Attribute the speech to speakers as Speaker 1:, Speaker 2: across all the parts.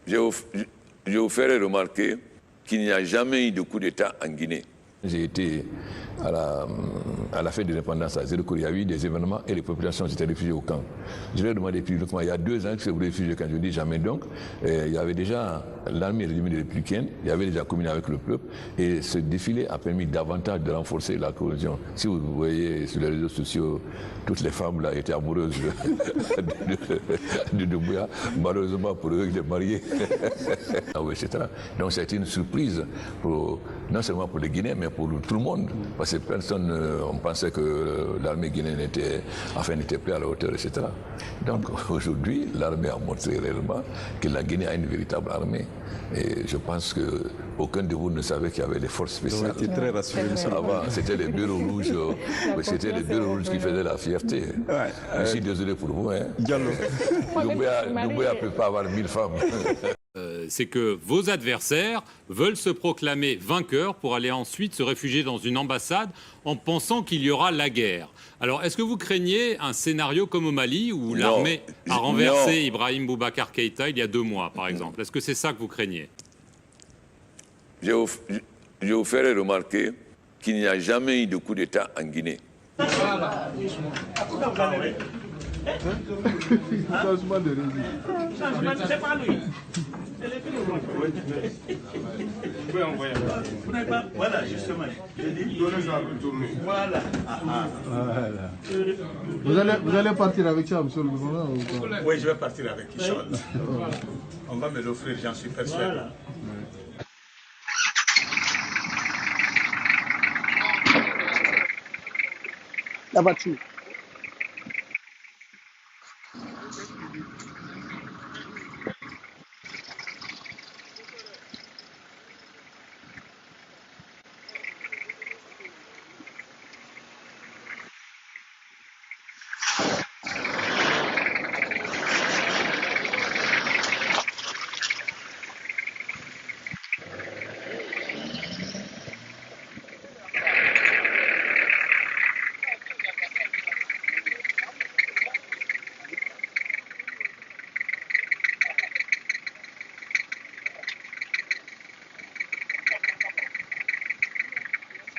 Speaker 1: Je vous ferai remarquer qu'il n'y a jamais eu de coup d'État en Guinée.
Speaker 2: J'ai été à la fête de l'indépendance à Zéro, il y a eu des événements et les populations s'étaient réfugiées au camp. Je leur ai demandé publiquement, il y a 2 ans que vous réfugiez quand je dis jamais donc, il y avait déjà l'armée républicaine, il y avait déjà communé avec le peuple et ce défilé a permis davantage de renforcer la cohésion. Si vous voyez sur les réseaux sociaux, toutes les femmes là étaient amoureuses de Doumbouya, malheureusement pour eux, il est marié, etc. Donc c'était une surprise, non seulement pour les Guinéens, mais pour tout le monde. Parce que personne, on pensait que l'armée guinéenne n'était plus à la hauteur, etc. Donc aujourd'hui, l'armée a montré réellement que la Guinée a une véritable armée. Et je pense qu'aucun de vous ne savait qu'il y avait des forces spéciales.
Speaker 3: J'étais très rassuré.
Speaker 2: Avant, c'était les bureaux rouges, qui faisaient la fierté. Je suis désolé pour vous. Hein. Doumbouya ne peut pas avoir 1000 femmes.
Speaker 4: C'est que vos adversaires veulent se proclamer vainqueurs pour aller ensuite se réfugier dans une ambassade en pensant qu'il y aura la guerre. Alors, est-ce que vous craignez un scénario comme au Mali où l'armée a renversé Ibrahim Boubacar Keïta il y a 2 mois, par exemple? Est-ce que c'est ça que vous craignez?
Speaker 1: Je vous ferai remarquer qu'il n'y a jamais eu de coup d'État en Guinée.
Speaker 5: Voilà. Changement de régime. C'est pas lui. C'est les filles. Vous pouvez envoyer. Vous n'avez pas. Voilà, justement. Je dis. Donnez ça à retourner. Voilà. Voilà. Vous allez partir avec ça, monsieur le gouverneur?
Speaker 6: Oui, je vais partir avec Inch'Allah. On va me l'offrir, j'en suis persuadé. Voilà.
Speaker 7: La voiture.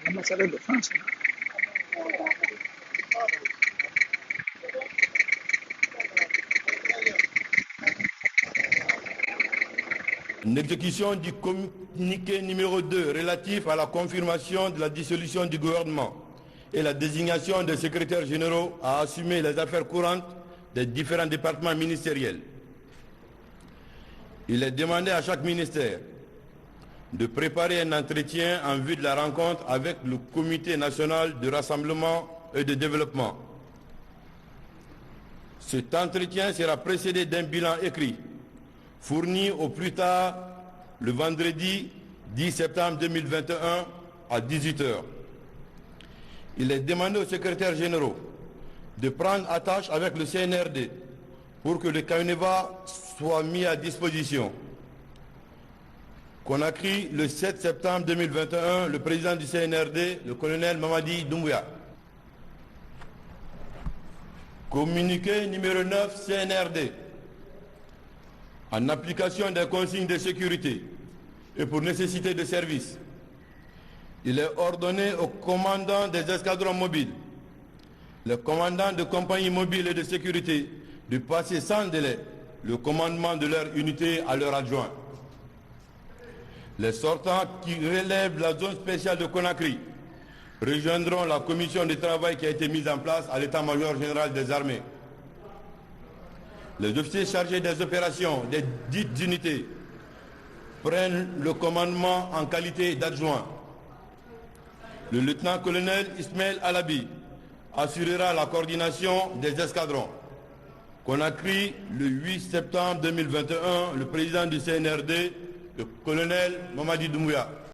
Speaker 7: L'ambassadeur de France.
Speaker 8: Une exécution du communiqué numéro 2 relatif à la confirmation de la dissolution du gouvernement et la désignation des secrétaires généraux à assumer les affaires courantes des différents départements ministériels. Il est demandé à chaque ministère de préparer un entretien en vue de la rencontre avec le Comité national de rassemblement et de développement. Cet entretien sera précédé d'un bilan écrit, fourni au plus tard le vendredi 10 septembre 2021 à 18 h. Il est demandé aux secrétaires généraux de prendre attache avec le CNRD pour que le CAUNEVA soit mis à disposition. Conakry, le 7 septembre 2021, le président du CNRD, le colonel Mamadi Doumbouya. Communiqué numéro 9 CNRD. En application des consignes de sécurité et pour nécessité de service, il est ordonné aux commandants des escadrons mobiles, les commandants de compagnies mobiles et de sécurité de passer sans délai le commandement de leur unité à leur adjoint. Les sortants qui relèvent la zone spéciale de Conakry rejoindront la commission de travail qui a été mise en place à l'état-major général des armées. Les officiers chargés des opérations des dites unités prennent le commandement en qualité d'adjoint. Le lieutenant-colonel Ismaël Alabi assurera la coordination des escadrons. Conakry, le 8 septembre 2021, le président du CNRD, le colonel Mamadi Doumbouya.